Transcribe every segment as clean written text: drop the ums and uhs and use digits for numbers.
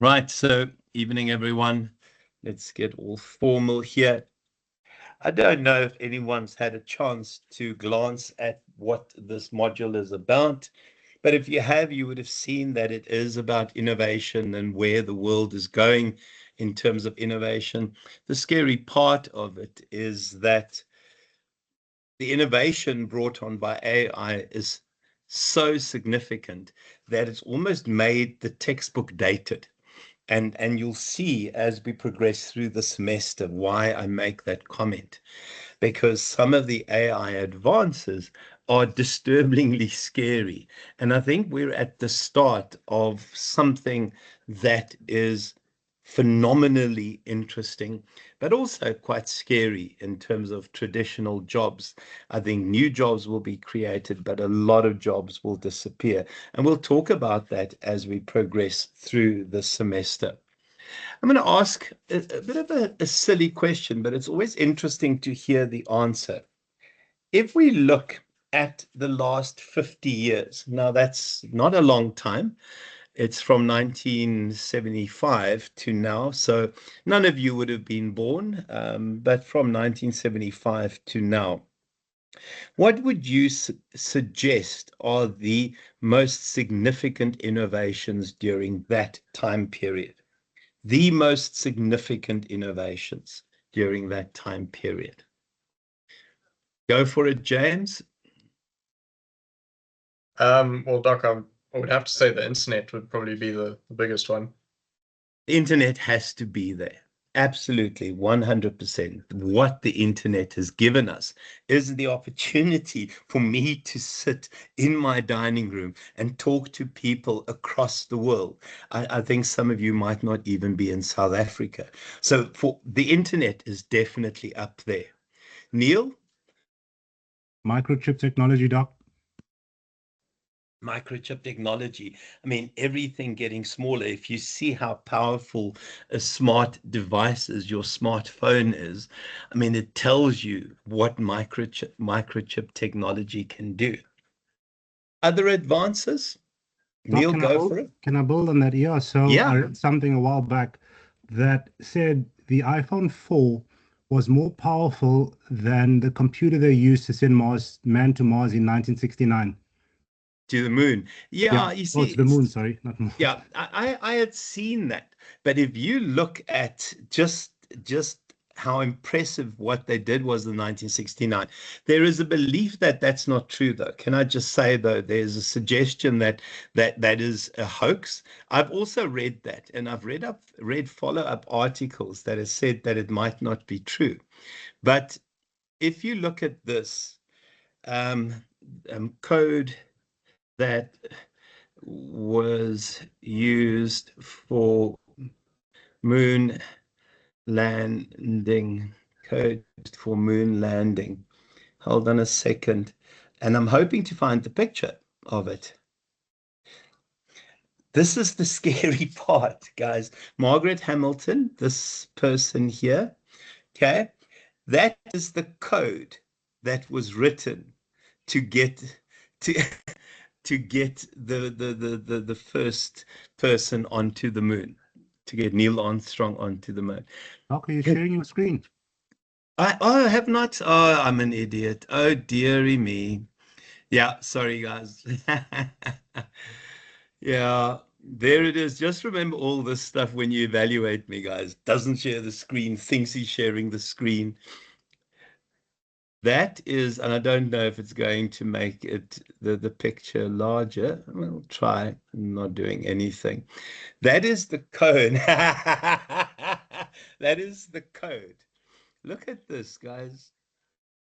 Right, so evening everyone. Let's get all formal here. I don't know if anyone's had a chance to glance at what this module is about, but if you have, you would have seen that it is about innovation and where the world is going in terms of innovation. The scary part of it is that the innovation brought on by AI is so significant that it's almost made the textbook dated. And you'll see as we progress through the semester why I make that comment, because some of the AI advances are disturbingly scary. And I think we're at the start of something that is phenomenally interesting, but also quite scary in terms of traditional jobs. I think new jobs will be created, but a lot of jobs will disappear. And we'll talk about that as we progress through the semester. I'm going to ask a bit of a silly question, but it's always interesting to hear the answer. If we look at the last 50 years, now that's not a long time. It's from 1975 to now. So none of you would have been born, but from 1975 to now. What would you suggest are the most significant innovations during that time period? The most significant innovations during that time period. Go for it, James. Well, Doc, I would have to say the internet would probably be the biggest one. The internet has to be there. Absolutely, 100%. What the internet has given us is the opportunity for me to sit in my dining room and talk to people across the world. I think some of you might not even be in South Africa. So for the internet is definitely up there. Neil? Microchip technology, Doc. Microchip technology. I mean, everything getting smaller. If you see how powerful a smart device is, your smartphone is, I mean, it tells you what microchip technology can do. Other advances? Doc, Neil, go for it. Can I build on that? Yeah, so Yeah. I read something a while back that said the iPhone 4 was more powerful than the computer they used to send man to Mars in 1969. To the moon. Yeah, you see, to the moon, sorry, not Mars. Yeah, I had seen that. But if you look at just how impressive what they did was in 1969, there is a belief that that's not true, though. Can I just say, though, there's a suggestion that that is a hoax. I've also read that, and I've read follow-up articles that have said that it might not be true. But if you look at this code that was used for moon landing, code for moon landing. Hold on a second. And I'm hoping to find the picture of it. This is the scary part, guys. Margaret Hamilton, this person here, okay? That is the code that was written to get to to get the first person onto the moon, to get Neil Armstrong onto the moon. Doc, are you sharing your screen? I have not. Oh, I'm an idiot. Oh, dearie me. Yeah, sorry, guys. Yeah, there it is. Just remember all this stuff when you evaluate me, guys. Doesn't share the screen, thinks he's sharing the screen. That is, and I don't know if it's going to make it the picture larger. We'll try. I'm not doing anything. That is the code. That is the code. Look at this, guys.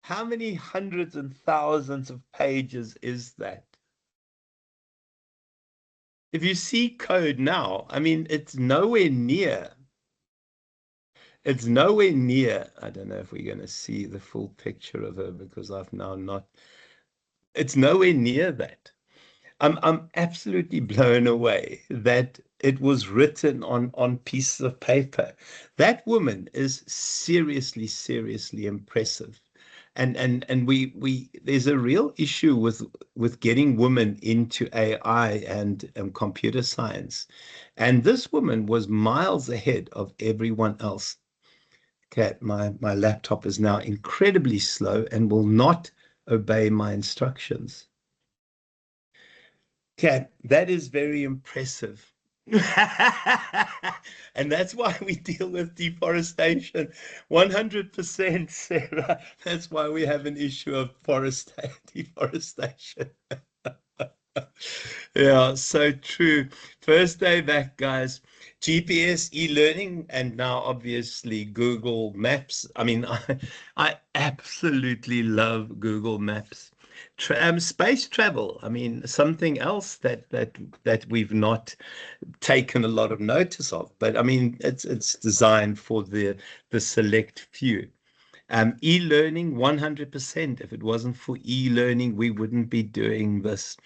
How many hundreds and thousands of pages is that? If you see code now, I mean, it's nowhere near. It's nowhere near. I don't know if we're going to see the full picture of her because I've now not. It's nowhere near that. I'm absolutely blown away that it was written on pieces of paper. That woman is seriously, seriously impressive. And we there's a real issue with getting women into AI and computer science. And this woman was miles ahead of everyone else. Okay, my laptop is now incredibly slow and will not obey my instructions. Okay, that is very impressive. And that's why we deal with deforestation. 100%, Sarah. That's why we have an issue of deforestation. Yeah, so true. First day back, guys. GPS, e-learning, and now obviously Google Maps. I mean, I absolutely love Google Maps. Space travel. I mean, something else that we've not taken a lot of notice of. But I mean, it's designed for the select few. E-learning, 100%. If it wasn't for e-learning, we wouldn't be doing this.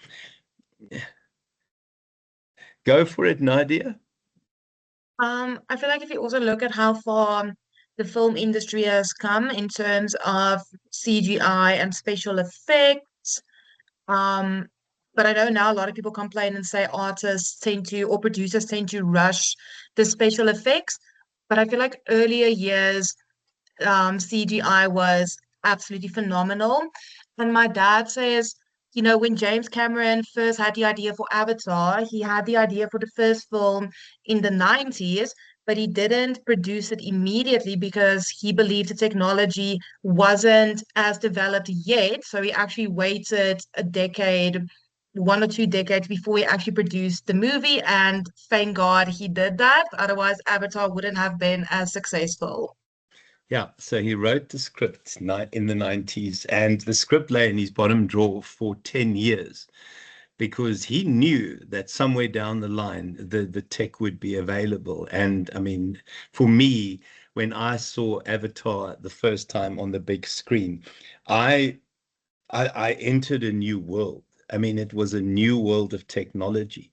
Go for it, Nadia. I feel like if you also look at how far the film industry has come in terms of CGI and special effects, but I know now a lot of people complain and say artists tend to, or producers tend to rush the special effects. But I feel like earlier years, CGI was absolutely phenomenal. And my dad says, you know, when James Cameron first had the idea for Avatar, he had the idea for the first film in the 90s, but he didn't produce it immediately because he believed the technology wasn't as developed yet. So he actually waited a decade, 1 or 2 decades before he actually produced the movie. And thank God he did that. Otherwise, Avatar wouldn't have been as successful. Yeah, so he wrote the script in the 90s, and the script lay in his bottom drawer for 10 years because he knew that somewhere down the line the tech would be available. And I mean, for me, when I saw Avatar the first time on the big screen, I I entered a new world. I mean, it was a new world of technology.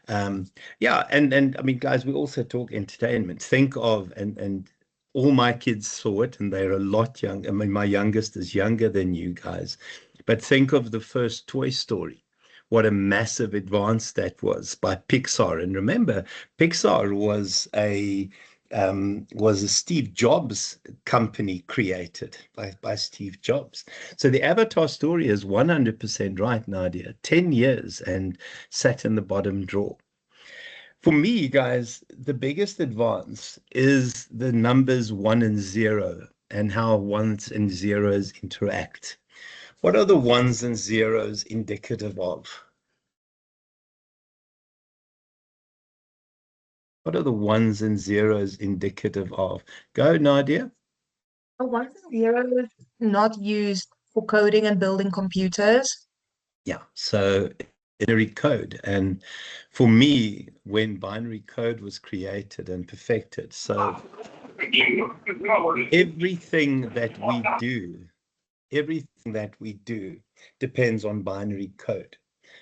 Yeah, and I mean, guys, we also talk entertainment. Think of and all my kids saw it, and they're a lot young. I mean, my youngest is younger than you guys, but think of the first Toy Story. What a massive advance that was by Pixar. And remember, Pixar was a Steve Jobs company created by Steve Jobs. So the Avatar story is 100% right, Nadia. 10 years and sat in the bottom drawer. For me, guys, the biggest advance is the numbers 1 and 0 and how ones and zeros interact. What are the ones and zeros indicative of? What are the ones and zeros indicative of? Go, Nadia. A 1 0 is not used for coding and building computers. Yeah, so binary code. And for me, when binary code was created and perfected, so everything that we do depends on binary code.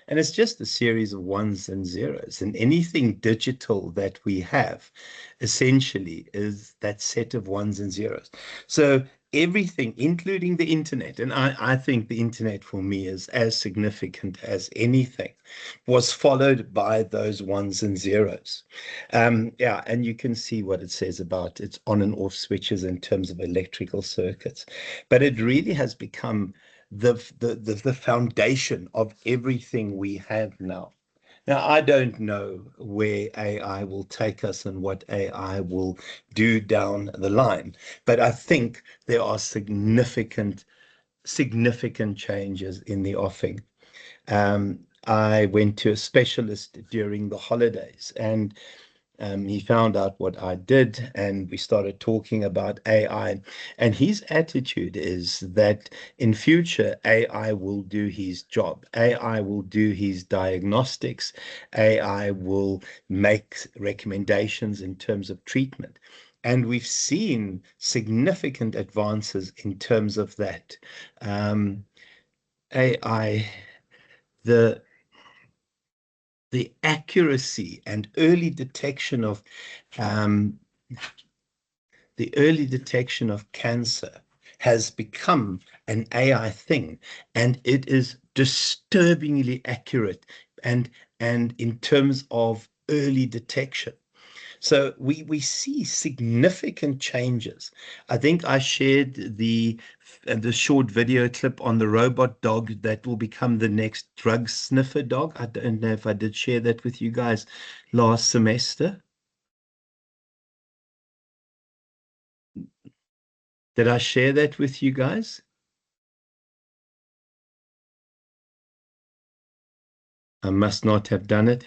And it's just a series of ones and zeros. And anything digital that we have essentially is that set of ones and zeros. So everything, including the internet, and I think the internet for me is as significant as anything, was followed by those ones and zeros. Yeah, and you can see what it says about its on and off switches in terms of electrical circuits. But it really has become the foundation of everything we have now. Now, I don't know where AI will take us and what AI will do down the line, but I think there are significant changes in the offing. I went to a specialist during the holidays, and he found out what I did, and we started talking about AI. And his attitude is that in future, AI will do his job. AI will do his diagnostics. AI will make recommendations in terms of treatment. And we've seen significant advances in terms of that. AI, the accuracy and early detection of cancer has become an AI thing, and it is disturbingly accurate. And in terms of early detection. So we see significant changes. I think I shared the short video clip on the robot dog that will become the next drug sniffer dog. I don't know if I did share that with you guys last semester. Did I share that with you guys? I must not have done it.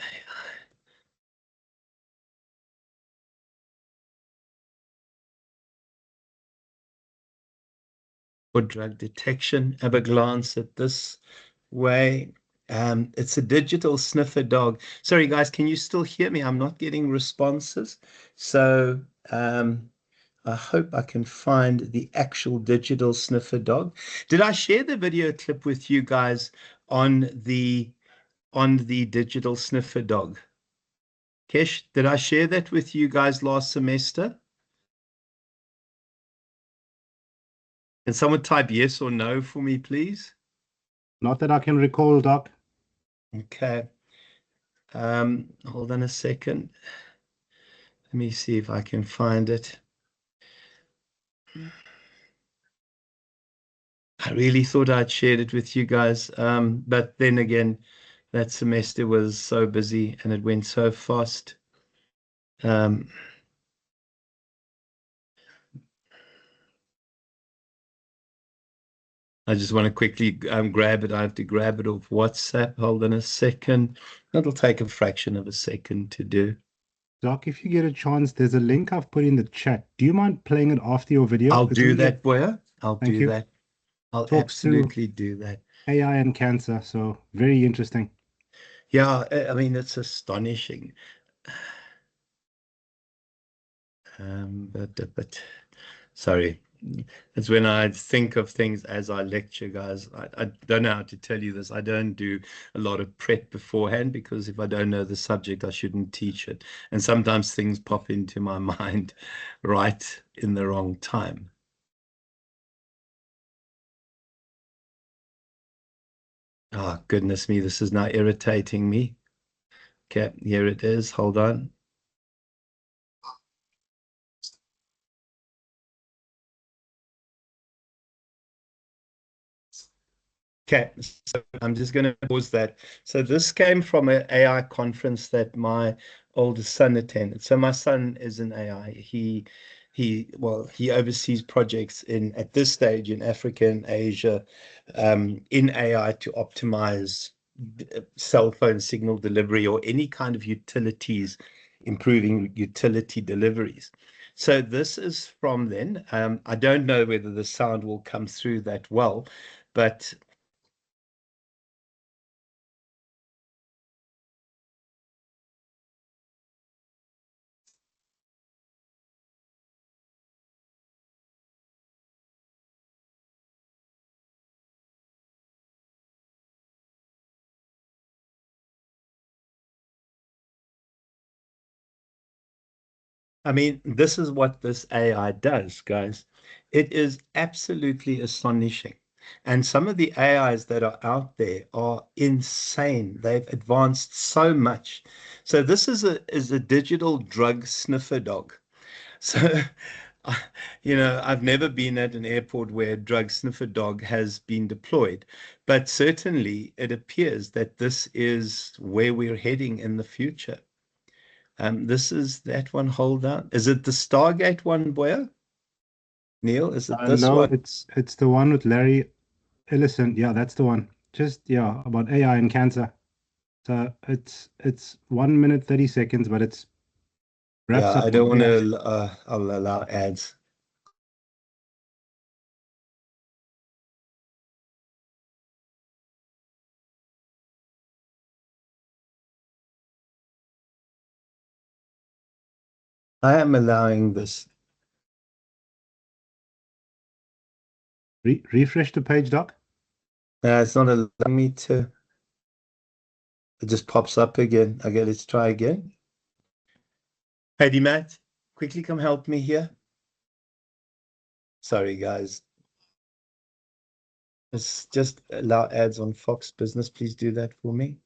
For drug detection, have a glance at this way. It's a digital sniffer dog. Sorry, guys, can you still hear me? I'm not getting responses. So I hope I can find the actual digital sniffer dog. Did I share the video clip with you guys on the digital sniffer dog? Kesh, did I share that with you guys last semester? Can someone type yes or no for me, please? Not that I can recall, Doc. Okay. Hold on a second. Let me see if I can find it. I really thought I'd shared it with you guys. But then again, that semester was so busy and it went so fast. I just want to quickly grab it. I have to grab it off WhatsApp. Hold on a second. That'll take a fraction of a second to do. Doc, if you get a chance, there's a link I've put in the chat. Do you mind playing it after your video? I'll It's do really that, Boya. I'll Thank do you. that. I'll Talks through absolutely do that. AI and cancer, so very interesting. Yeah, I mean, it's astonishing. But sorry, it's when I think of things as I lecture, guys. I don't know how to tell you this. I don't do a lot of prep beforehand because if I don't know the subject, I shouldn't teach it. And sometimes things pop into my mind right in the wrong time. Oh, goodness me, this is now irritating me. Okay, here it is. Hold on. Okay, so I'm just going to pause that. So this came from an AI conference that my oldest son attended. So my son is an AI. He oversees projects at this stage in Africa and Asia, in AI to optimize cell phone signal delivery or any kind of utilities, improving utility deliveries. So this is from then. I don't know whether the sound will come through that well, but I mean, this is what this AI does, guys. It is absolutely astonishing. And some of the AIs that are out there are insane. They've advanced so much. So this is a digital drug sniffer dog. So, I've never been at an airport where a drug sniffer dog has been deployed, but certainly it appears that this is where we're heading in the future. This is that one. Hold on. Is it the Stargate one, Boya? Neil, is it this No, one? it's the one with Larry Ellison. Yeah, that's the one. Just yeah, about AI and cancer. So it's 1 minute 30 seconds, but it's wraps Yeah, up I what don't want we to. I'll allow ads. I am allowing this. refresh the page, Doc. It's not allowing me to. It just pops up again. Okay, let's try again. Hey, Matt, quickly come help me here. Sorry, guys. Let's just allow ads on Fox Business. Please do that for me.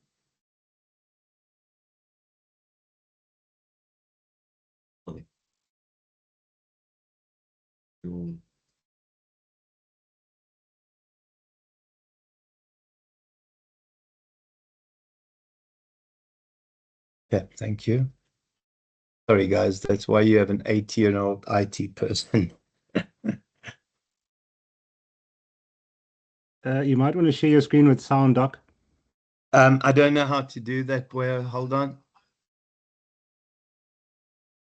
Yeah, thank you. Sorry, guys, that's why you have an 80-year-old IT person. You might want to share your screen with sound, Doc. I don't know how to do that. Where, hold on.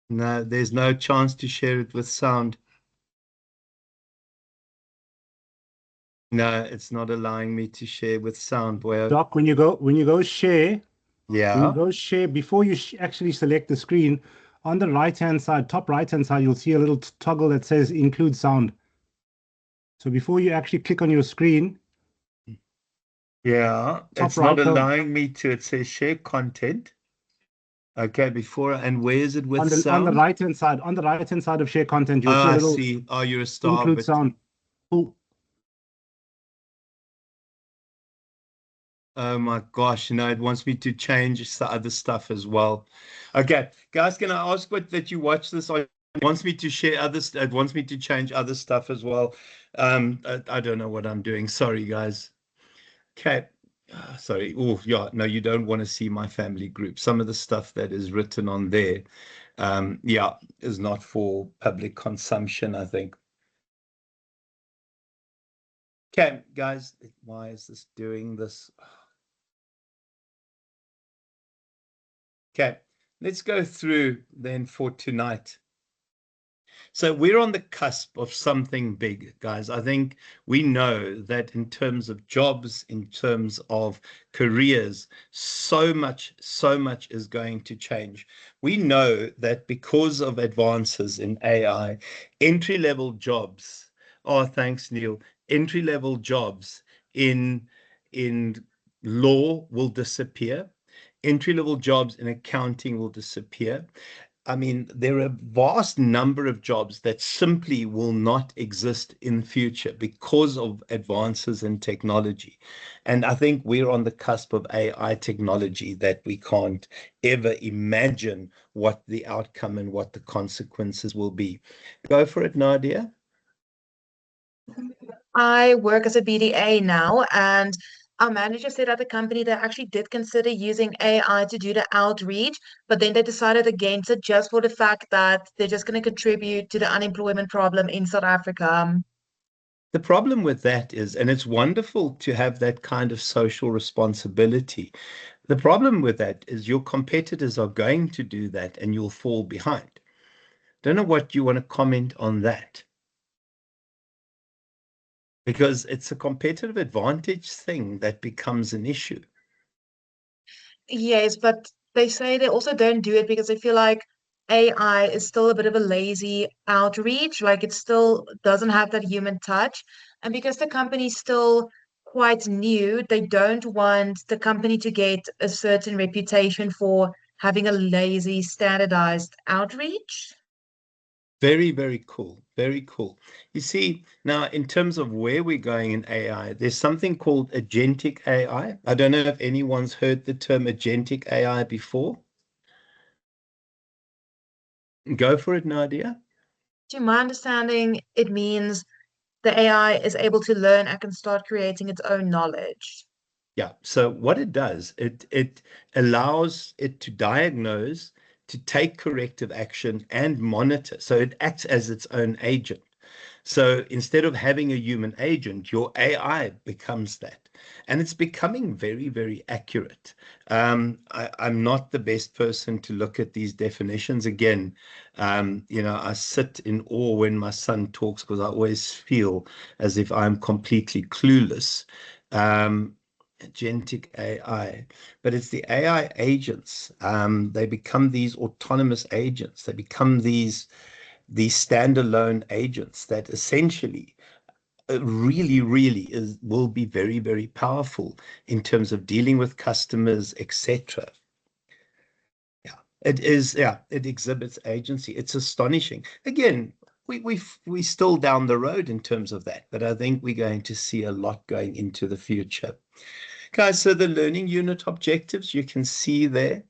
No, there's no chance to share it with sound. No, it's not allowing me to share with sound. Where, Doc, when you go share, yeah. before you actually select the screen, on the right-hand side, top right-hand side, you'll see a little toggle that says include sound. So before you actually click on your screen, Yeah, top it's not right, allowing me to. It says share content. Okay, before, and where is it with on the sound? right-hand side of share content, you'll see Oh, a I little see. Oh, you're a star, include but sound. Pull. oh my gosh, no, it wants me to change the other stuff as well. Okay, guys, can I ask that you watch this? It wants me to share other it wants me to change other stuff as well. I don't know what I'm doing. Sorry, guys. Okay. Sorry. Oh, yeah. No, you don't want to see my family group. Some of the stuff that is written on there, yeah, is not for public consumption, I think. Okay, guys, why is this doing this? Okay, let's go through then for tonight. So we're on the cusp of something big, guys. I think we know that in terms of jobs, in terms of careers, so much is going to change. We know that because of advances in AI, entry-level jobs, oh, thanks, Neil, entry-level jobs in law will disappear. Entry-level jobs in accounting will disappear. I mean, there are a vast number of jobs that simply will not exist in the future because of advances in technology. And I think we're on the cusp of AI technology that we can't ever imagine what the outcome and what the consequences will be. Go for it, Nadia. I work as a BDA now, and our manager said at the company they actually did consider using AI to do the outreach, but then they decided against it just for the fact that they're just going to contribute to the unemployment problem in South Africa. The problem with that is, and it's wonderful to have that kind of social responsibility. The problem with that is your competitors are going to do that and you'll fall behind. Don't know what you want to comment on that. Because it's a competitive advantage thing that becomes an issue. Yes, but they say they also don't do it because they feel like AI is still a bit of a lazy outreach, like it still doesn't have that human touch. And because the company's still quite new, they don't want the company to get a certain reputation for having a lazy, standardized outreach. Very, very cool. Very cool. You see, now in terms of where we're going in AI, there's something called agentic AI. I don't know if anyone's heard the term agentic AI before. Go for it, Nadia. To my understanding, it means the AI is able to learn and can start creating its own knowledge. Yeah. So what it does, it allows it to diagnose, to take corrective action and monitor. So it acts as its own agent. So instead of having a human agent, your AI becomes that. And it's becoming very, very accurate. I'm not the best person to look at these definitions. Again, I sit in awe when my son talks because I always feel as if I'm completely clueless. Agentic AI, but it's the AI agents. They become these autonomous agents. They become these standalone agents that essentially really will be very, very powerful in terms of dealing with customers, etc. Yeah, it is. Yeah, it exhibits agency. It's astonishing. Again, we still down the road in terms of that, but I think we're going to see a lot going into the future. Guys, so the learning unit objectives you can see there.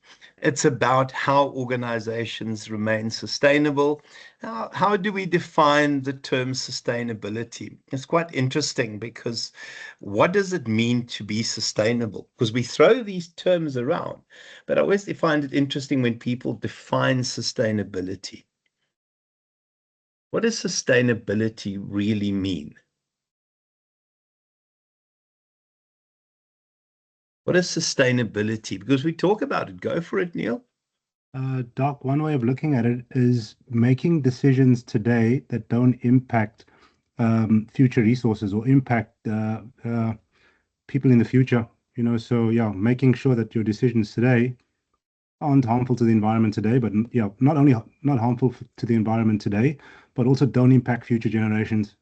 It's about how organizations remain sustainable. How do we define the term sustainability? It's quite interesting because what does it mean to be sustainable? Because we throw these terms around, but I always find it interesting when people define sustainability. What does sustainability really mean? What is sustainability? Because we talk about it. Go for it, Neil. Doc, one way of looking at it is making decisions today that don't impact future resources or impact people in the future. So yeah, making sure that your decisions today aren't harmful to the environment today, but yeah, not only not harmful to the environment today, but also don't impact future generations.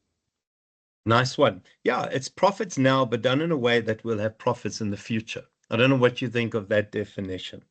Nice one. Yeah, it's profits now, but done in a way that will have profits in the future. I don't know what you think of that definition.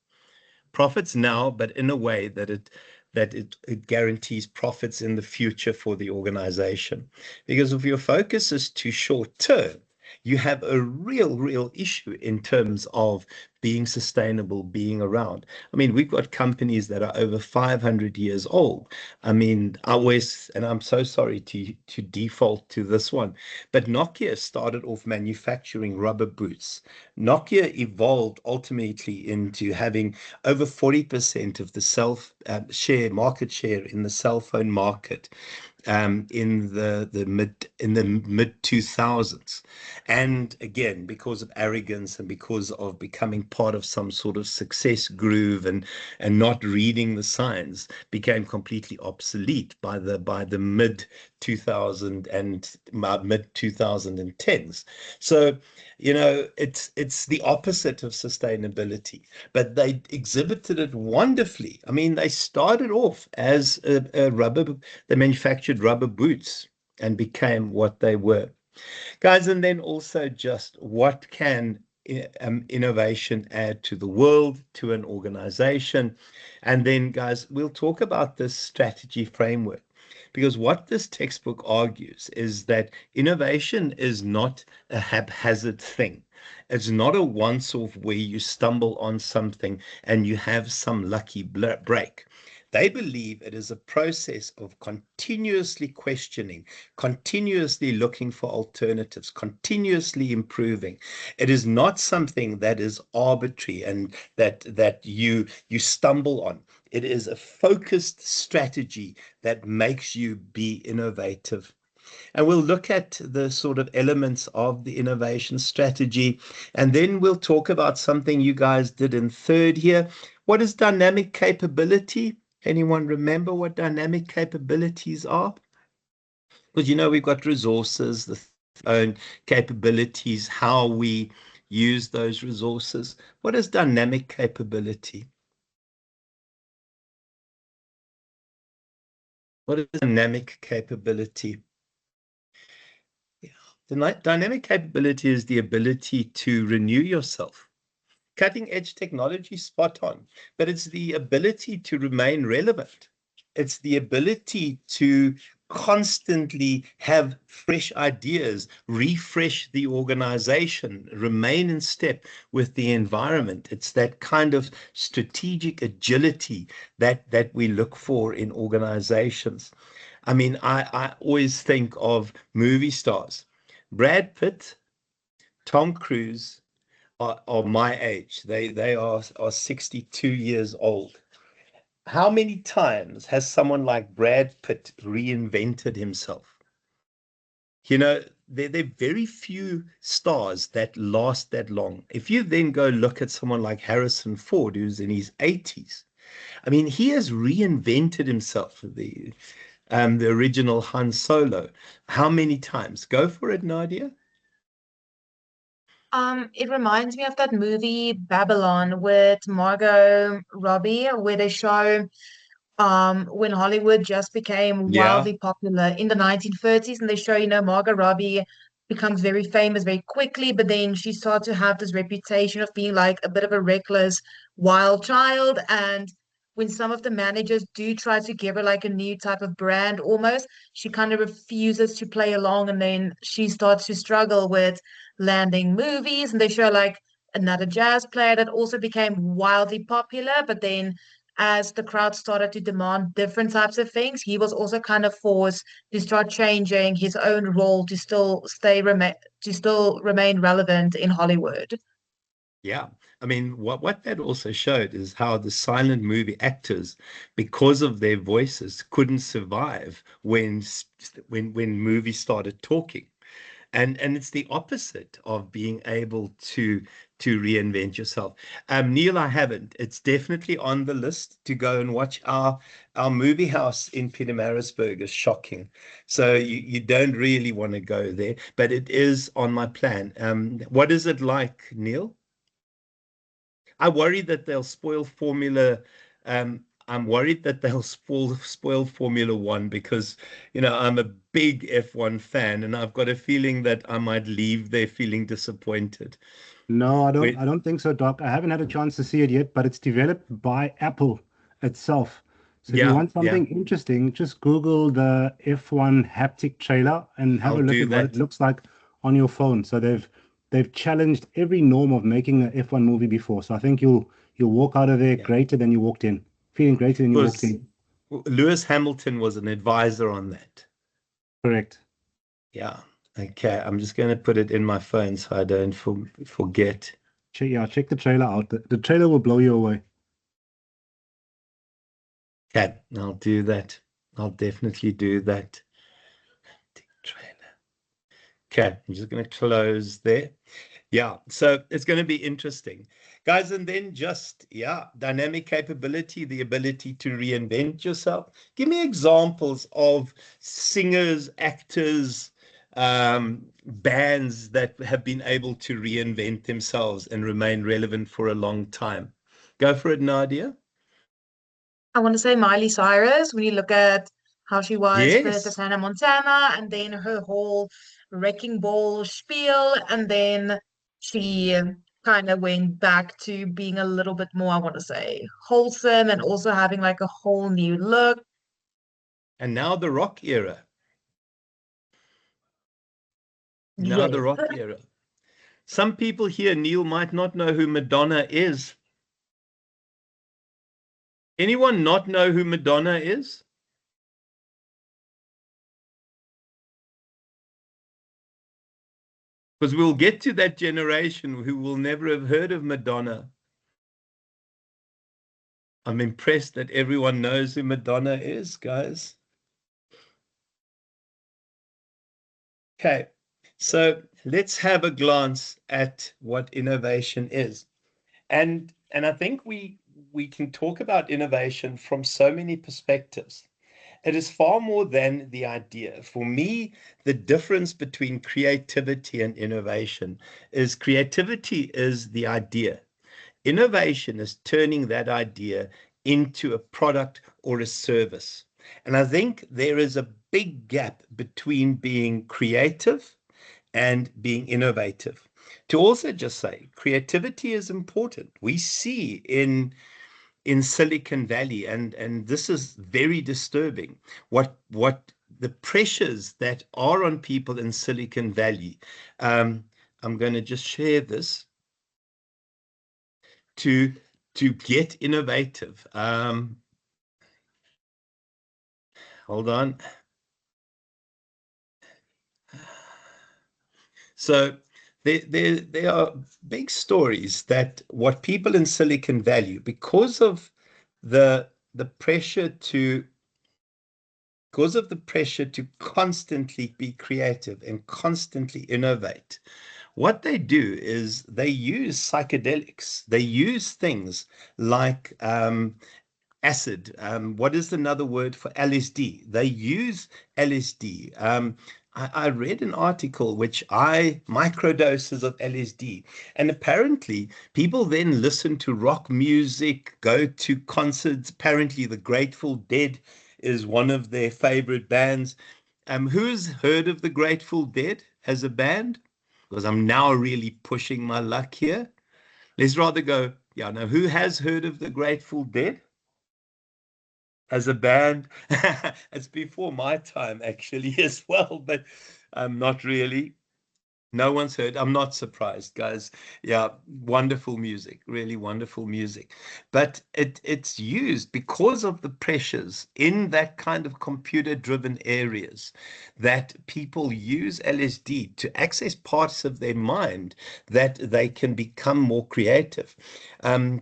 Profits now, but in a way that it guarantees profits in the future for the organization. Because if your focus is too short term, you have a real issue in terms of being sustainable, being around. I mean, we've got companies that are over 500 years old. I mean, I always, and I'm so sorry to default to this one, but Nokia started off manufacturing rubber boots. Nokia evolved ultimately into having over 40% of the market share in the cell phone market in the mid 2000s. And again, because of arrogance and because of becoming part of some sort of success groove and not reading the signs, became completely obsolete by the mid 2000 and mid 2010s. So it's the opposite of sustainability, but they exhibited it wonderfully. I mean, they started off as they manufactured rubber boots and became what they were. Guys, and then also just what can innovation add to the world, to an organization? And then, guys, we'll talk about this strategy framework. Because what this textbook argues is that innovation is not a haphazard thing. It's not a once-off where you stumble on something and you have some lucky break. They believe it is a process of continuously questioning, continuously looking for alternatives, continuously improving. It is not something that is arbitrary and that you stumble on. It is a focused strategy that makes you be innovative. And we'll look at the sort of elements of the innovation strategy. And then we'll talk about something you guys did in third here. What is dynamic capability? Anyone remember what dynamic capabilities are? Because we've got resources, the own capabilities, how we use those resources. What is dynamic capability? What is dynamic capability? The dynamic capability is the ability to renew yourself. Cutting edge technology, spot on, but it's the ability to remain relevant. It's the ability to constantly have fresh ideas, refresh the organization, remain in step with the environment. It's that kind of strategic agility that we look for in organizations. I mean, I always think of movie stars. Brad Pitt, Tom Cruise are my age. They are 62 years old. How many times has someone like Brad Pitt reinvented himself? There are very few stars that last that long. If you then go look at someone like Harrison Ford, who's in his 80s, I mean, he has reinvented himself. The original Han Solo. How many times? Go for it, Nadia. It reminds me of that movie Babylon with Margot Robbie, where they show when Hollywood just became Yeah. wildly popular in the 1930s, and they show, Margot Robbie becomes very famous very quickly, but then she starts to have this reputation of being like a bit of a reckless wild child. And when some of the managers do try to give her like a new type of brand almost, she kind of refuses to play along, and then she starts to struggle with landing movies, and they show like another jazz player that also became wildly popular. But then, as the crowd started to demand different types of things, he was also kind of forced to start changing his own role to still remain relevant in Hollywood. Yeah. I mean, what that also showed is how the silent movie actors, because of their voices, couldn't survive when movies started talking. And it's the opposite of being able to reinvent yourself. Neil, I haven't. It's definitely on the list to go and watch. Our movie house in Pietermaritzburg is shocking. So you don't really want to go there, but it is on my plan. What is it like, Neil? I worry that they'll spoil Formula. I'm worried that they'll spoil Formula One because, I'm a big F1 fan, and I've got a feeling that I might leave there feeling disappointed. No, Wait, I don't think so, Doc. I haven't had a chance to see it yet, but it's developed by Apple itself. So if you yeah, want yeah, something interesting, just Google the F1 haptic trailer and have I'll a look do at what it that. looks like on your phone. So they've challenged every norm of making an F1 movie before. So I think you'll walk out of there Yeah, greater than you walked in, feeling greater than you walked because in. Lewis Hamilton was an advisor on that. Correct. Yeah. Okay, I'm just going to put it in my phone so I don't forget. Check the trailer out. The trailer will blow you away. Okay, I'll do that. I'll definitely do that. Trailer. Okay, I'm just going to close there. Yeah, so it's going to be interesting, guys. And then dynamic capability, the ability to reinvent yourself. Give me examples of singers, actors, bands that have been able to reinvent themselves and remain relevant for a long time. Go for it, Nadia. I want to say Miley Cyrus, when you look at how she was first as Yes. Hannah Montana and then her whole Wrecking Ball spiel, and then she kind of went back to being a little bit more, I want to say, wholesome and also having like a whole new look. And now the rock era. Now the Yes. rock era. Some people here, Neil, might not know who Madonna is. Anyone not know who Madonna is? Because we'll get to that generation who will never have heard of Madonna. I'm impressed that everyone knows who Madonna is, guys. Okay, so let's have a glance at what innovation is. And I think we can talk about innovation from so many perspectives. It is far more than the idea. For me, the difference between creativity and innovation is creativity is the idea. Innovation is turning that idea into a product or a service. And I think there is a big gap between being creative and being innovative. To also just say, creativity is important. We see in Silicon Valley, and this is very disturbing, what the pressures that are on people in Silicon Valley. I'm going to just share this to get innovative. Hold on. So there are big stories that what people in Silicon Valley, because of the pressure to constantly be creative and constantly innovate, what they do is they use psychedelics. They use things like acid. What is another word for LSD? They use LSD. I read an article which microdoses of LSD, and apparently people then listen to rock music, go to concerts. Apparently, the Grateful Dead is one of their favorite bands. Who's heard of the Grateful Dead as a band? Because I'm now really pushing my luck here. Let's rather go, yeah, no, who has heard of the Grateful Dead as a band? It's before my time, actually, as well, but not really. No one's heard. I'm not surprised, guys. Yeah, wonderful music, really wonderful music. But it's used because of the pressures in that kind of computer-driven areas that people use LSD to access parts of their mind that they can become more creative.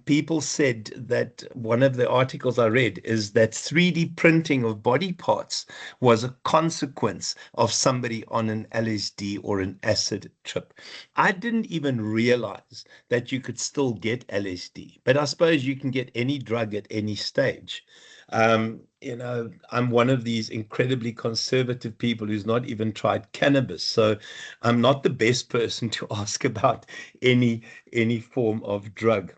People said that one of the articles I read is that 3D printing of body parts was a consequence of somebody on an LSD or an acid trip. I didn't even realize that you could still get LSD, but I suppose you can get any drug at any stage. I'm one of these incredibly conservative people who's not even tried cannabis, so I'm not the best person to ask about any form of drug.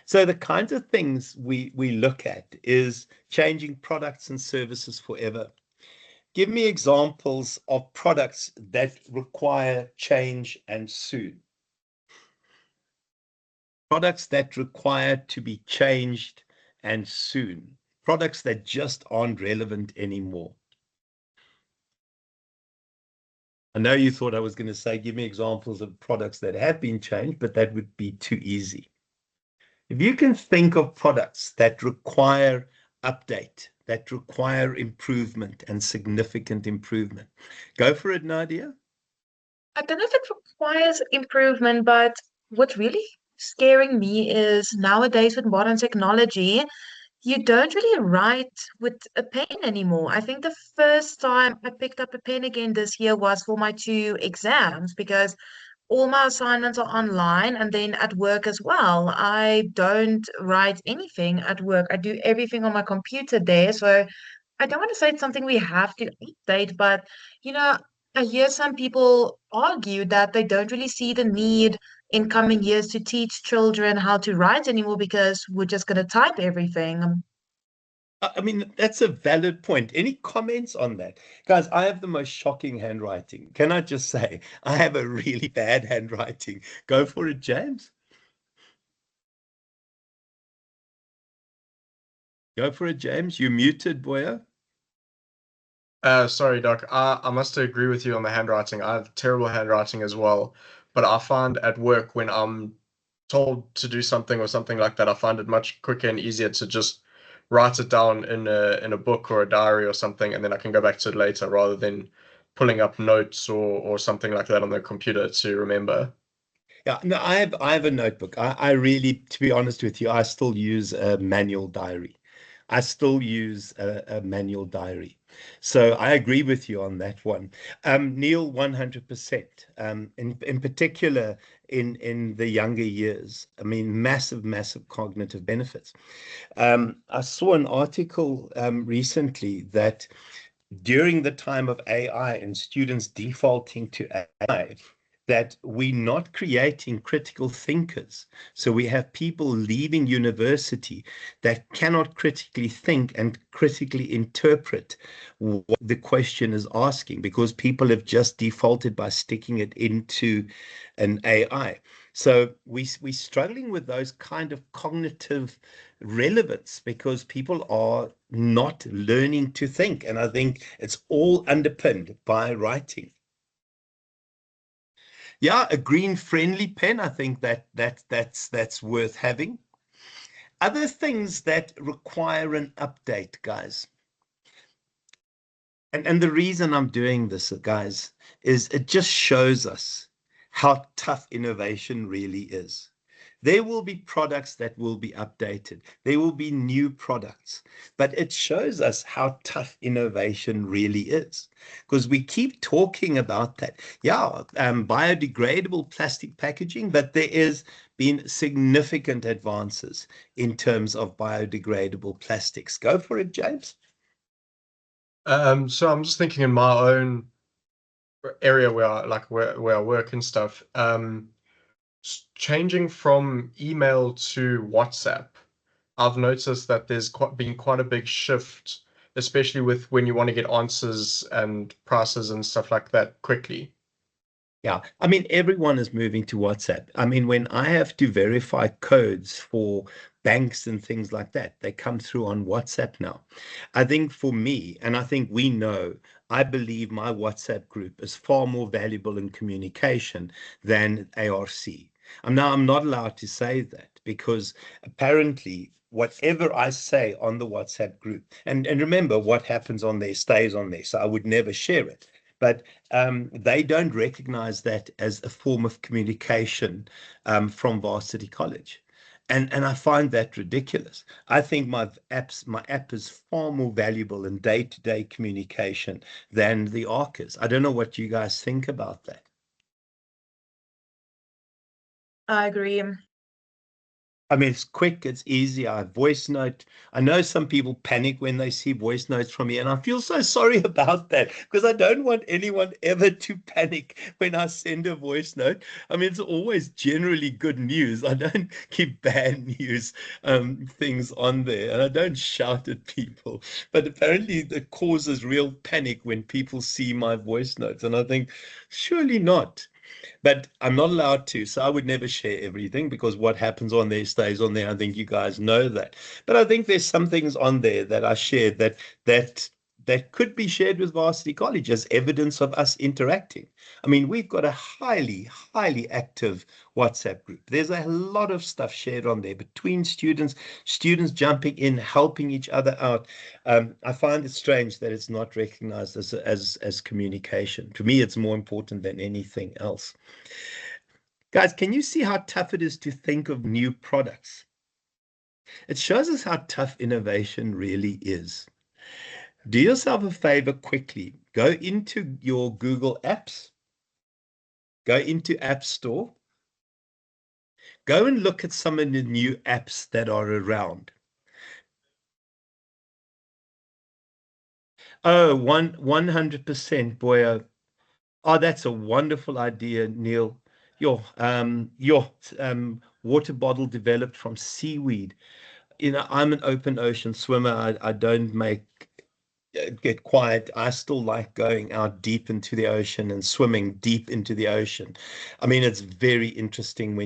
So the kinds of things we look at is changing products and services forever. Give me examples of products that require change and soon. Products that require to be changed and soon. Products that just aren't relevant anymore. I know you thought I was going to say, give me examples of products that have been changed, but that would be too easy. If you can think of products that require update, that require improvement and significant improvement, go for it, Nadia. I don't know if it requires improvement, but what's really scaring me is nowadays with modern technology, you don't really write with a pen anymore. I think the first time I picked up a pen again this year was for my two exams because all my assignments are online and then at work as well. I don't write anything at work. I do everything on my computer there. So I don't want to say it's something we have to update, but you know, I hear some people argue that they don't really see the need in coming years to teach children how to write anymore because we're just going to type everything. I mean, that's a valid point. Any comments on that? Guys, I have the most shocking handwriting. Can I just say, I have a really bad handwriting. Go for it, James. Go for it, James. You muted, boya. Sorry, Doc. I must agree with you on the handwriting. I have terrible handwriting as well. But I find at work when I'm told to do something or something like that, I find it much quicker and easier to just write it down in a book or a diary or something, and then I can go back to it later rather than pulling up notes or something like that on the computer to remember. Yeah, no, I have a notebook. I really, to be honest with you, I still use a manual diary. I still use a manual diary. So I agree with you on that one. Neil, 100%. In particular, in the younger years, I mean, massive cognitive benefits. I saw an article recently that during the time of AI and students defaulting to AI, that we're not creating critical thinkers. So we have people leaving university that cannot critically think and critically interpret what the question is asking because people have just defaulted by sticking it into an AI. So we're struggling with those kind of cognitive relevance because people are not learning to think. And I think it's all underpinned by writing. Yeah, a green friendly pen. I think that's worth having. Other things that require an update, guys. And the reason I'm doing this, guys, is it just shows us how tough innovation really is. There will be products that will be updated. There will be new products, but it shows us how tough innovation really is because we keep talking about that. Yeah, biodegradable plastic packaging, but there has been significant advances in terms of biodegradable plastics. Go for it, James. So I'm just thinking in my own area where I work and stuff. Changing from email to WhatsApp, I've noticed that there's been quite a big shift, especially with when you want to get answers and prices and stuff like that quickly. Yeah, I mean, everyone is moving to WhatsApp. I mean, when I have to verify codes for banks and things like that, they come through on WhatsApp now. I think for me, and I think we know, I believe my WhatsApp group is far more valuable in communication than ARC. I'm not allowed to say that because apparently whatever I say on the WhatsApp group, and remember what happens on there stays on there, so I would never share it. But they don't recognize that as a form of communication from Varsity College. And I find that ridiculous. I think my app is far more valuable in day-to-day communication than the ARC is. I don't know what you guys think about that. I agree. I mean, it's quick, it's easy. I voice note. I know some people panic when they see voice notes from me, and I feel so sorry about that because I don't want anyone ever to panic when I send a voice note. I mean, it's always generally good news. I don't keep bad news things on there, and I don't shout at people. But apparently, it causes real panic when people see my voice notes, and I think, surely not. But I'm not allowed to, so I would never share everything because what happens on there stays on there. I think you guys know that. But I think there's some things on there that I shared that could be shared with Varsity College as evidence of us interacting. I mean, we've got a highly, highly active WhatsApp group. There's a lot of stuff shared on there between students jumping in, helping each other out. I find it strange that it's not recognized as communication. To me, it's more important than anything else. Guys, can you see how tough it is to think of new products? It shows us how tough innovation really is. Do yourself a favor quickly. Go into your Google Apps. Go into App Store. Go and look at some of the new apps that are around. Oh, 100%, boy. Oh, that's a wonderful idea, Neil. Your water bottle developed from seaweed. You know, I'm an open ocean swimmer. I don't get quiet. I still like going out deep into the ocean and swimming deep into the ocean. I mean, it's very interesting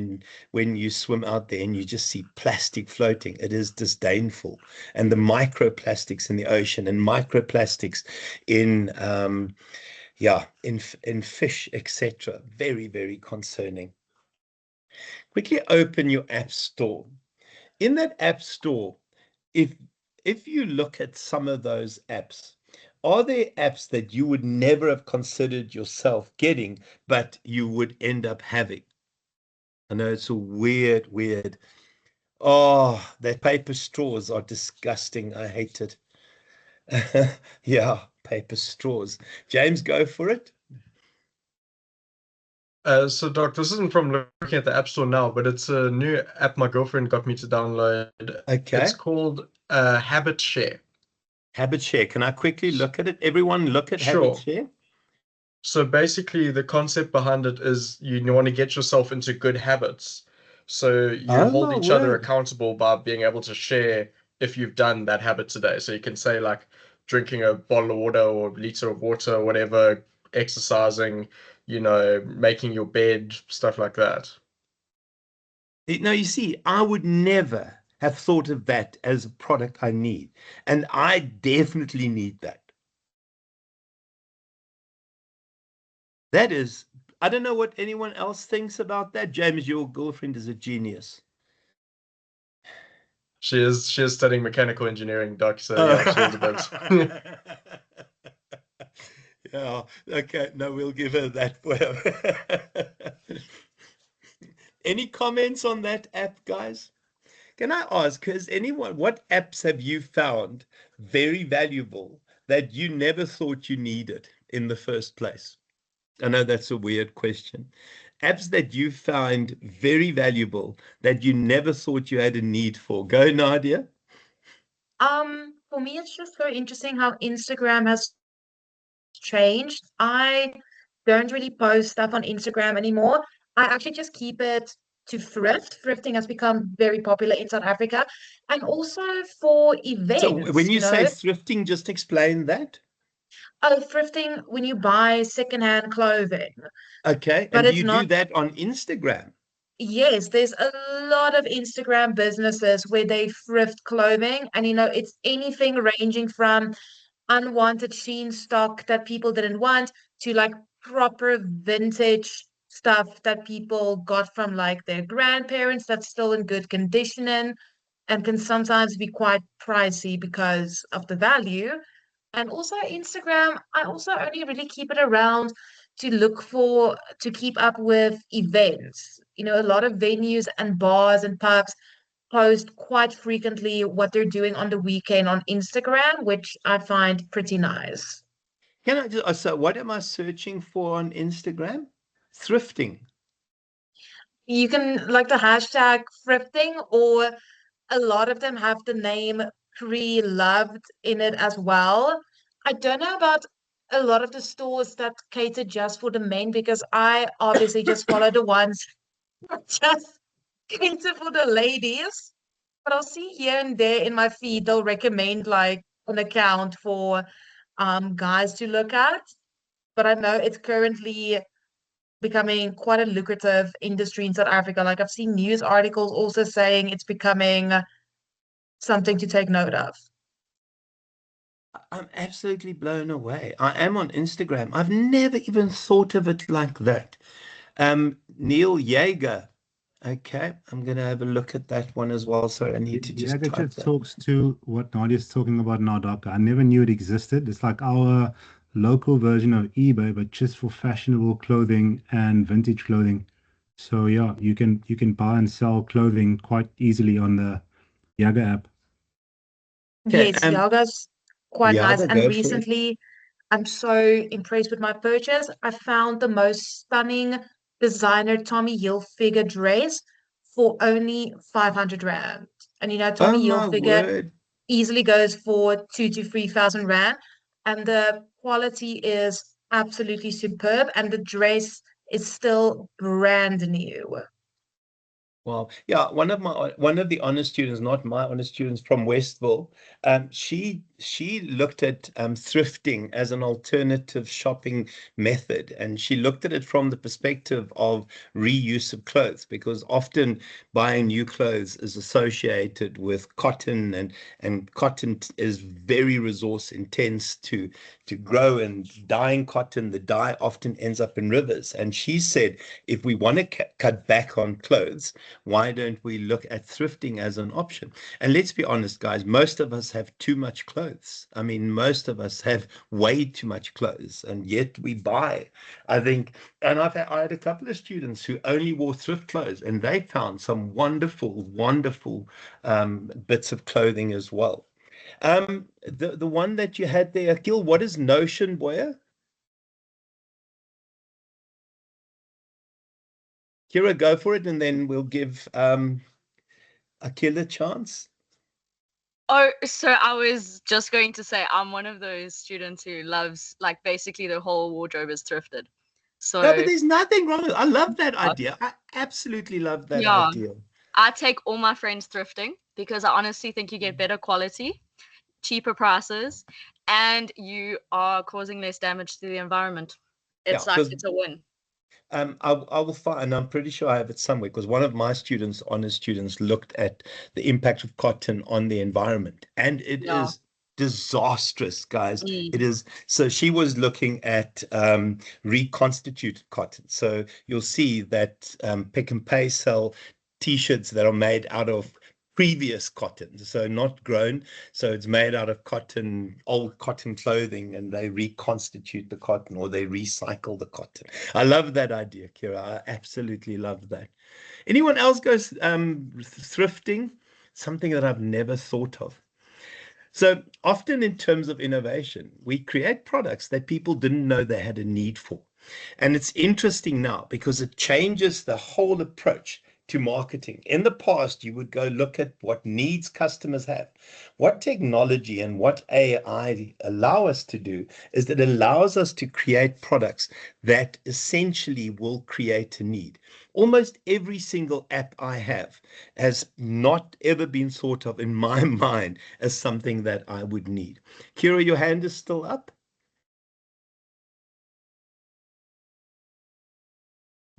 when you swim out there and you just see plastic floating. It is disdainful. And the microplastics in the ocean and microplastics in in fish, etc. Very, very concerning. Quickly open your app store. In that app store, if you look at some of those apps, are there apps that you would never have considered yourself getting, but you would end up having? I know it's a weird. Oh, that paper straws are disgusting. I hate it. Yeah, paper straws. James, go for it. So, Doc, this isn't from looking at the App Store now, but it's a new app my girlfriend got me to download. Okay. It's called Habit Share. Habit Share. Can I quickly look at it? Everyone look at Sure. Habit Share. So basically, the concept behind it is you want to get yourself into good habits. So you Oh, hold my each other word. accountable by being able to share if you've done that habit today. So you can say like drinking a bottle of water or a liter of water or whatever, exercising, making your bed, stuff like that. Now, you see, I would never have thought of that as a product I need. And I definitely need that. That is, I don't know what anyone else thinks about that. James, your girlfriend is a genius. She is studying mechanical engineering, Doc. So yeah, she is a bit. Yeah, okay. No, we'll give her that for her. Any comments on that app, guys? Can I ask, what apps have you found very valuable that you never thought you needed in the first place? I know that's a weird question. Apps that you find very valuable that you never thought you had a need for. Go, Nadia. For me, it's just very interesting how Instagram has changed. I don't really post stuff on Instagram anymore. I actually just keep it to thrift. Thrifting has become very popular in South Africa, and also for So events, when you say thrifting, just explain that. Oh, thrifting when you buy secondhand clothing, Okay. but And do it's you do not. that on Instagram? Yes, there's a lot of Instagram businesses where they thrift clothing, and it's anything ranging from unwanted sheen stock that people didn't want to like proper vintage stuff that people got from like their grandparents that's still in good condition and can sometimes be quite pricey because of the value. And also Instagram, I also only really keep it around to keep up with events. A lot of venues and bars and pubs post quite frequently what they're doing on the weekend on Instagram, which I find pretty nice. Can I just, so what am I searching for on Instagram? Thrifting. You can like the hashtag thrifting, or a lot of them have the name pre-loved in it as well. I don't know about a lot of the stores that cater just for the men because I obviously just follow the ones that just cater for the ladies. But I'll see here and there in my feed, they'll recommend like an account for guys to look at. But I know it's currently becoming quite a lucrative industry in South Africa. Like I've seen news articles also saying it's becoming something to take note of. I'm absolutely blown away. I am on Instagram. I've never even thought of it like that. Neil Yeager. Okay, I'm gonna have a look at that one as well. So I need to just Yaga type just that. talks to what Nadia's talking about now, Doc. I never knew it existed. It's like our local version of eBay, but just for fashionable clothing and vintage clothing. So yeah, you can buy and sell clothing quite easily on the Yaga app. Okay, Yes, yoga's quite nice. Yaga, And go for it. recently, I'm so impressed with my purchase. I found the most stunning designer Tommy Hilfiger dress for only 500 Rand. And Oh Tommy my Hilfiger word. easily goes for 2 to 3,000 Rand. And the quality is absolutely superb. And the dress is still brand new. Well, yeah, one of the honor students, not my honor students from Westville, she looked at thrifting as an alternative shopping method, and she looked at it from the perspective of reuse of clothes, because often buying new clothes is associated with cotton, and cotton is very resource intense to grow, and dyeing cotton, the dye often ends up in rivers. And she said, if we want to cut back on clothes, why don't we look at thrifting as an option? And let's be honest, guys, most of us have too much clothes. I mean, most of us have way too much clothes, and yet we buy. I think, and I had a couple of students who only wore thrift clothes, and they found some wonderful, wonderful bits of clothing as well. The one that you had there, Akil, what is Notion, Boya? Kira, go for it, and then we'll give Akil a chance. Oh, so I was just going to say I'm one of those students who loves like basically the whole wardrobe is thrifted. No, but So there's nothing wrong with it. I love that idea. I absolutely love that yeah, idea. I take all my friends thrifting because I honestly think you get better quality, cheaper prices, and you are causing less damage to the environment. Yeah, It's like because it's a win. I will find, and I'm pretty sure I have it somewhere, because one of my students, honor students, looked at the impact of cotton on the environment, and it Yeah. is disastrous, guys. It Mm. is. So she was looking at reconstituted cotton. So you'll see that Pick and Pay sell t-shirts that are made out of previous cotton, so not grown. So it's made out of cotton, old cotton clothing, and they reconstitute the cotton, or they recycle the cotton. I love that idea, Kira. I absolutely love that. Anyone else goes thrifting? Something that I've never thought of. So often in terms of innovation, we create products that people didn't know they had a need for. And it's interesting now because it changes the whole approach to marketing. In the past, you would go look at what needs customers have. What technology and what AI allow us to do is that it allows us to create products that essentially will create a need. Almost every single app I have has not ever been thought of in my mind as something that I would need. Kira, your hand is still up.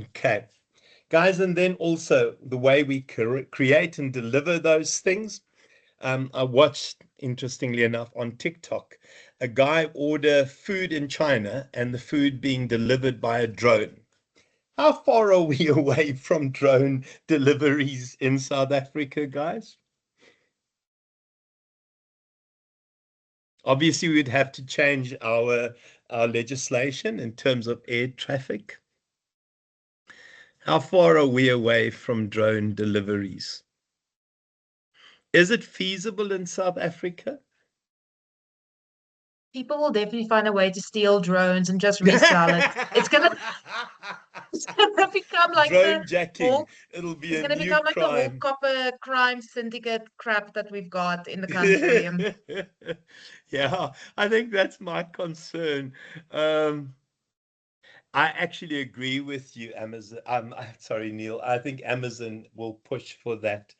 Okay. Guys, and then also the way we create and deliver those things. I watched, interestingly enough, on TikTok, a guy order food in China and the food being delivered by a drone. How far are we away from drone deliveries in South Africa, guys? Obviously, we'd have to change our legislation in terms of air traffic. How far are we away from drone deliveries? Is it feasible in South Africa? People will definitely find a way to steal drones and just resell it. It's gonna become like Drone jacking. whole It'll be it's a gonna new become like the whole crime. copper crime syndicate crap that we've got in the country. Yeah, I think that's my concern. I actually agree with you, Amazon. Sorry, Neil. I think Amazon will push for that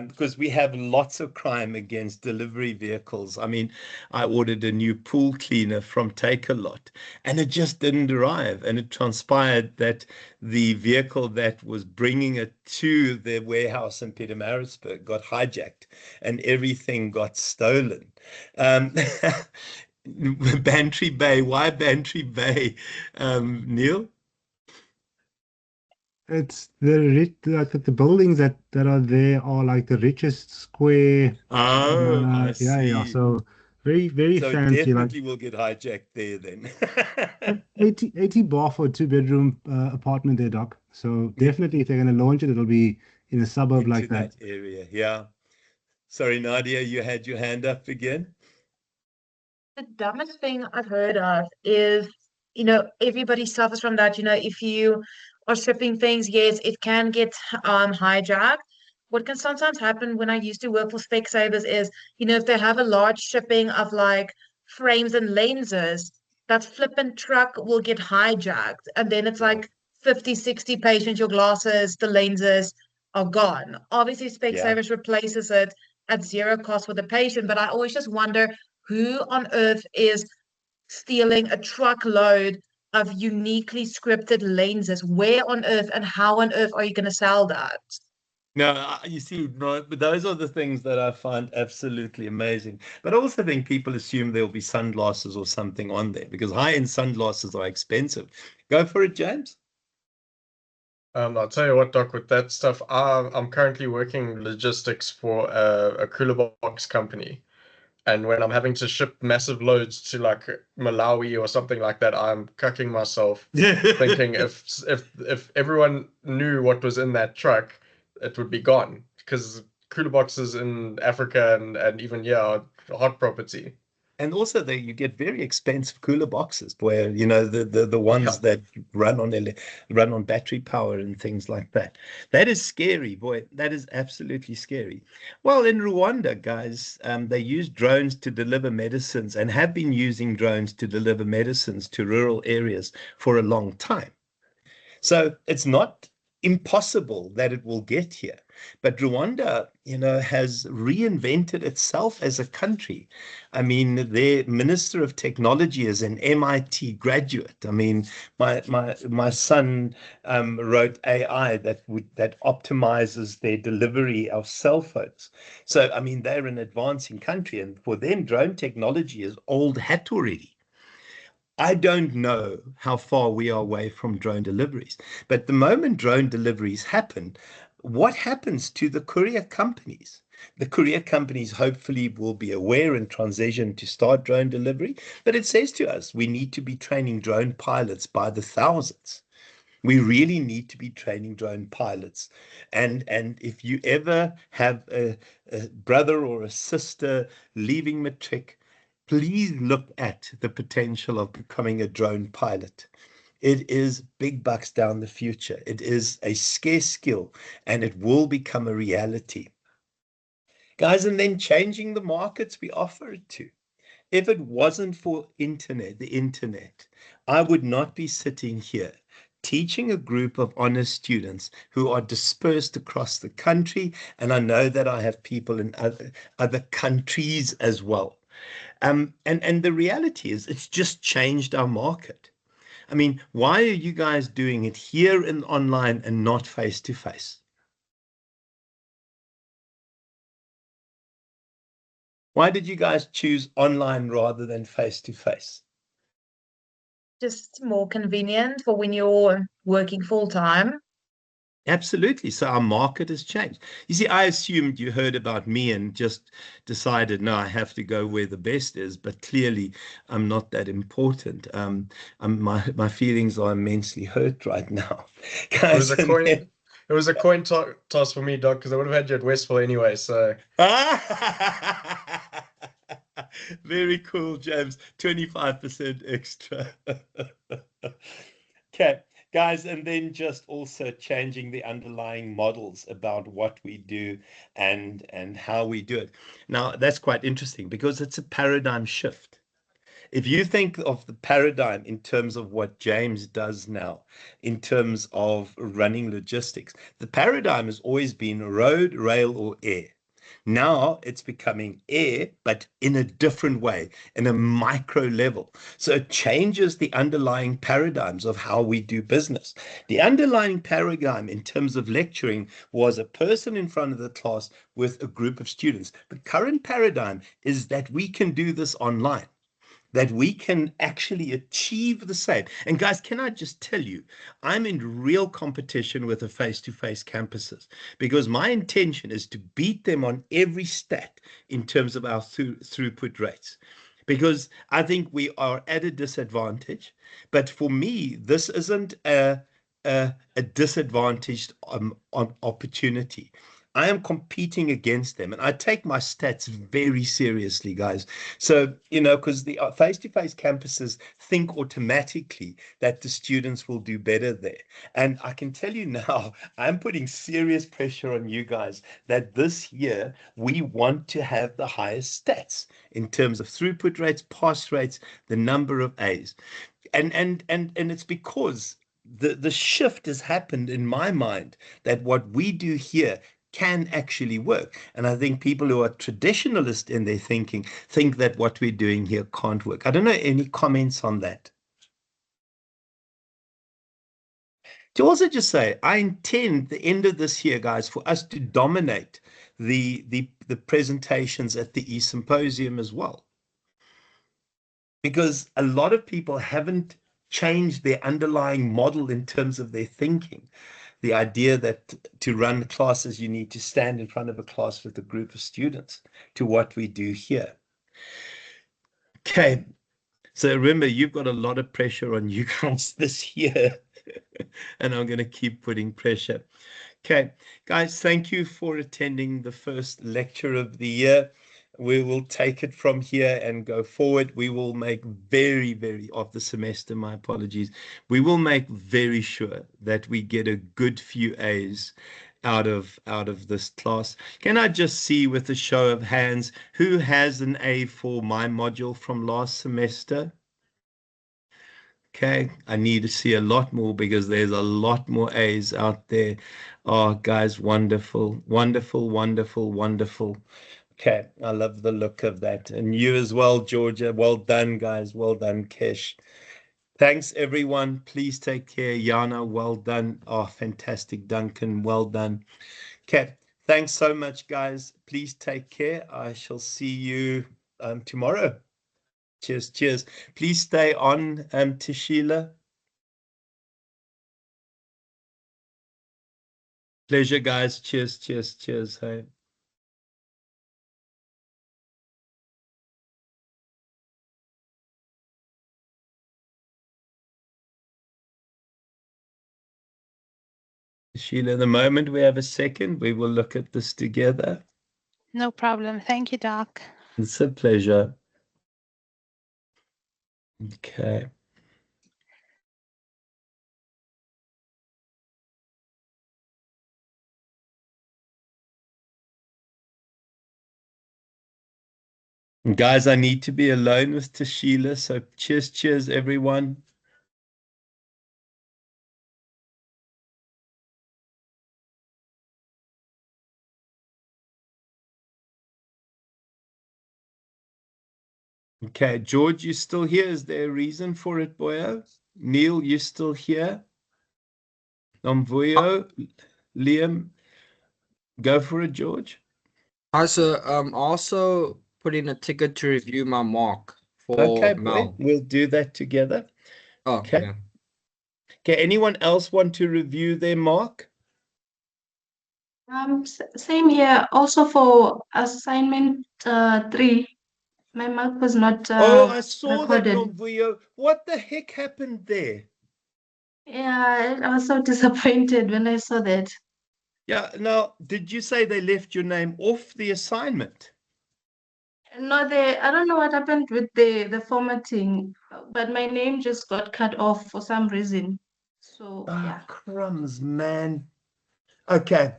because we have lots of crime against delivery vehicles. I mean, I ordered a new pool cleaner from Takealot, and it just didn't arrive. And it transpired that the vehicle that was bringing it to the warehouse in Pietermaritzburg got hijacked, and everything got stolen. Um, Bantry Bay. Why Bantry Bay, Neil? It's like the buildings that are there are like the richest square. Oh, I Yeah. see. So very So it fancy. Like definitely will get hijacked there then. 80 bar for a 2 bedroom apartment there, Doc. So definitely, if they're going to launch it, it'll be in a suburb Into like that. that area. Yeah. Sorry, Nadia, you had your hand up again. The dumbest thing I've heard of is, everybody suffers from that. If you are shipping things, yes, it can get hijacked. What can sometimes happen when I used to work for Specsavers is, if they have a large shipping of like frames and lenses, that flippant truck will get hijacked. And then it's Yeah. like 50, 60 patients, your glasses, the lenses are gone. Obviously, Yeah. Specsavers replaces it at zero cost for the patient, but I always just wonder who on earth is stealing a truckload of uniquely scripted lenses? Where on earth and how on earth are you going to sell that? No, you see, no, but those are the things that I find absolutely amazing. But I also think people assume there'll be sunglasses or something on there because high-end sunglasses are expensive. Go for it, James. I'll tell you what, Doc, with that stuff, I'm currently working logistics for a cooler box company. And when I'm having to ship massive loads to like Malawi or something like that, I'm cucking myself, thinking if everyone knew what was in that truck, it would be gone. Because cooler boxes in Africa and even here are hot property. And also you get very expensive cooler boxes where, the ones Yeah. that run on battery power and things like that. That is scary, boy. That is absolutely scary. Well, in Rwanda, guys, they use drones to deliver medicines and have been using drones to deliver medicines to rural areas for a long time. So it's not impossible that it will get here. But Rwanda, has reinvented itself as a country. I mean, their Minister of Technology is an MIT graduate. I mean, my son wrote AI that optimizes their delivery of cell phones. So I mean, they're an advancing country, and for them, drone technology is old hat already. I don't know how far we are away from drone deliveries, but the moment drone deliveries happen, what happens to the courier companies? The courier companies hopefully will be aware and transition to start drone delivery, but it says to us we need to be training drone pilots by the thousands. We really need to be training drone pilots. And if you ever have a brother or a sister leaving matric, please look at the potential of becoming a drone pilot. It is big bucks down the future. It is a scarce skill and it will become a reality. Guys, and then changing the markets we offer it to. If it wasn't for the internet, I would not be sitting here teaching a group of honest students who are dispersed across the country. And I know that I have people in other countries as well. And the reality is it's just changed our market. I mean, why are you guys doing it here and online and not face to face? Why did you guys choose online rather than face to face? Just more convenient for when you're working full time. Absolutely. So our market has changed. You see, I assumed you heard about me and just decided, no, I have to go where the best is. But clearly, I'm not that important. My feelings are immensely hurt right now, It was guys. a coin. It was a coin toss for me, Doc, because I would have had you at Westville anyway. So Very cool, James. 25% extra. Okay, guys, and then just also changing the underlying models about what we do and how we do it. Now, that's quite interesting because it's a paradigm shift. If you think of the paradigm in terms of what James does now, in terms of running logistics, the paradigm has always been road, rail, or air. Now it's becoming air, but in a different way, in a micro level. So it changes the underlying paradigms of how we do business. The underlying paradigm in terms of lecturing was a person in front of the class with a group of students. The current paradigm is that we can do this online, that we can actually achieve the same. And guys, can I just tell you, I'm in real competition with the face-to-face campuses because my intention is to beat them on every stat in terms of our throughput rates. Because I think we are at a disadvantage. But for me, this isn't a disadvantaged opportunity. I am competing against them, and I take my stats very seriously, guys. So, because the face-to-face campuses think automatically that the students will do better there. And I can tell you now, I'm putting serious pressure on you guys that this year we want to have the highest stats in terms of throughput rates, pass rates, the number of A's. And it's because the shift has happened in my mind that what we do here can actually work. And I think people who are traditionalist in their thinking think that what we're doing here can't work. I don't know, any comments on that? To also just say, I intend the end of this year, guys, for us to dominate the presentations at the e-symposium as well. Because a lot of people haven't changed their underlying model in terms of their thinking. The idea that to run classes, you need to stand in front of a class with a group of students, to what we do here. Okay, so remember, you've got a lot of pressure on you guys this year, and I'm going to keep putting pressure. Okay, guys, thank you for attending the first lecture of the year. We will take it from here and go forward. We will make of the semester, my apologies. We will make very sure that we get a good few A's out of this class. Can I just see with a show of hands who has an A for my module from last semester? Okay, I need to see a lot more because there's a lot more A's out there. Oh, guys, wonderful, wonderful, wonderful, wonderful. Okay, I love the look of that. And you as well, Georgia. Well done, guys. Well done, Kesh. Thanks, everyone. Please take care. Yana, well done. Oh, fantastic. Duncan, well done. Okay, thanks so much, guys. Please take care. I shall see you tomorrow. Cheers, cheers. Please stay on, Tashila. Pleasure, guys. Cheers, cheers, cheers. Hey. Sheila, the moment we have a second, we will look at this together. No problem. Thank you, Doc. It's a pleasure. Okay. Guys, I need to be alone with Tashila, so cheers, cheers, everyone. Okay, George, you still here? Is there a reason for it, boyo? Neil, you still here? Nomvuyo, Liam, go for it, George. Hi, sir. Also put in a ticket to review my mark for Okay, Mel. we'll do that together. Oh, Okay. yeah. Okay, anyone else want to review their mark? Same here. Also for assignment 3, my mark was not Oh, I saw that, recorded. Nomvuyo. What the heck happened there? Yeah, I was so disappointed when I saw that. Yeah, now, did you say they left your name off the assignment? No, I don't know what happened with the formatting, but my name just got cut off for some reason. So Ah, yeah. crumbs, man. Okay.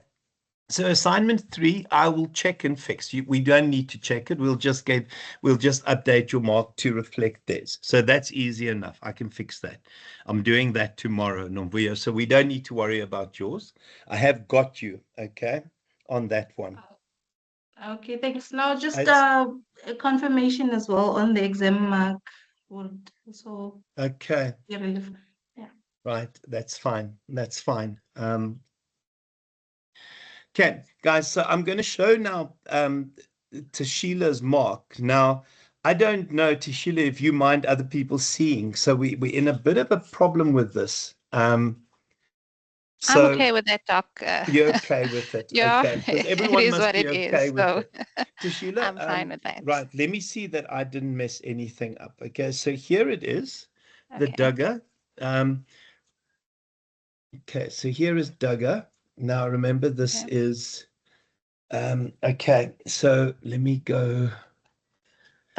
So assignment 3, I will check and fix. We don't need to check it. We'll just update your mark to reflect theirs. So that's easy enough. I can fix that. I'm doing that tomorrow, Nomvuyo. So we don't need to worry about yours. I have got you, okay, on that one. Okay, thanks. Now just a confirmation as well on the exam mark would also Okay. be relevant. Yeah. Right. That's fine. That's fine. Okay, guys, so I'm going to show now Tashila's mark. Now, I don't know, Tashila, if you mind other people seeing. So we're in a bit of a problem with this. I'm So okay with that, Doc. you're okay with it. Yeah, Okay, because it everyone is must what be it is. okay with So it. Tashila, I'm fine with that. right, let me see that I didn't mess anything up. Okay, so here it is, the Okay. Duggar. Okay, so here is Duggar. Now remember, this Okay. is okay, so let me go.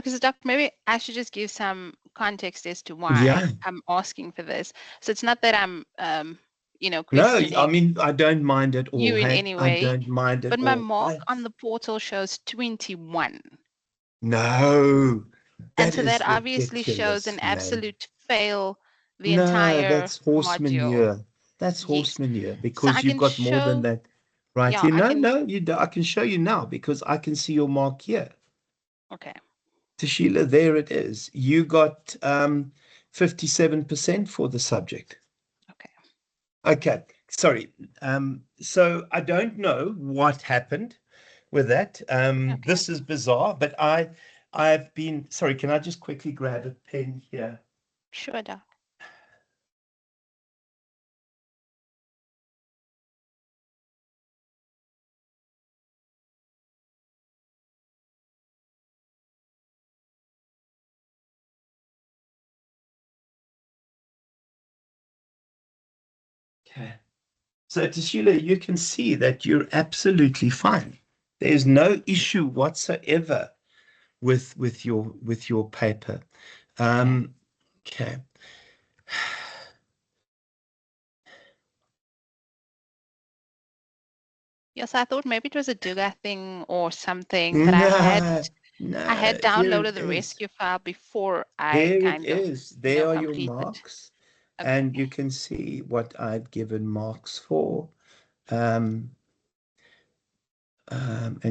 Okay, so Doc, maybe I should just give some context as to why Yeah. I'm asking for this. So it's not that I'm, No, questioning I mean, I don't mind at all. you in Hey, any I way, don't mind at but my all. mark on the portal shows 21. No, And that so that is obviously shows ridiculous, an man. absolute fail the No, entire that's horse module. manure. That's Yes. horse manure So because I you've can got more than show, that right yeah, here. I No, can, no, you do. I can show you now because I can see your mark here. okay. Tashila, there it is. You got 57% for the subject. Okay. Okay, sorry. So I don't know what happened with that. Okay. This is bizarre, but I've been sorry. Can I just quickly grab a pen here? Sure, Doc. Okay. So Tashila, you can see that you're absolutely fine. There's no issue whatsoever with your paper. Okay. Yes, I thought maybe it was a Duga thing or something, but I had No, here downloaded it the is. rescue file before I There it kind of, is. There are your completed. marks, Okay. and you can see what I've given marks for. And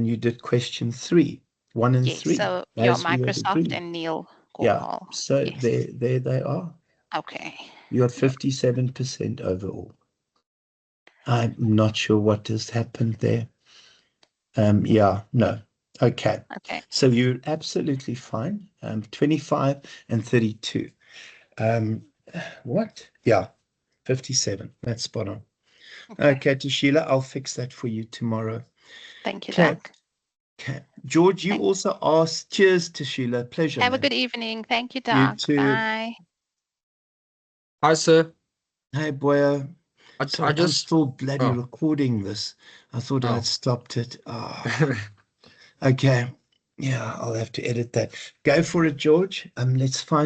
you did question 3, 1 and Yes, 3, so yeah, as we had Microsoft agreed. and Neil Yeah, Cornwall. so Yes. there they are. Okay. You got 57% overall. I'm not sure what has happened there. Yeah, no. Okay. Okay. So you're absolutely fine. 25 and 32. What? Yeah, 57. That's spot on. Okay, Tashila, I'll fix that for you tomorrow. Thank you, Okay. Doc. Okay. George, you Thanks. also asked. Cheers, Tashila. Pleasure, Have a man. good evening. Thank you, You Doc. too. Bye. Hi, sir. Hey, boy. I Sorry, I'm just still bloody oh. recording this. I thought Oh. I'd stopped it. Okay. Yeah, I'll have to edit that. Go for it, George. Let's find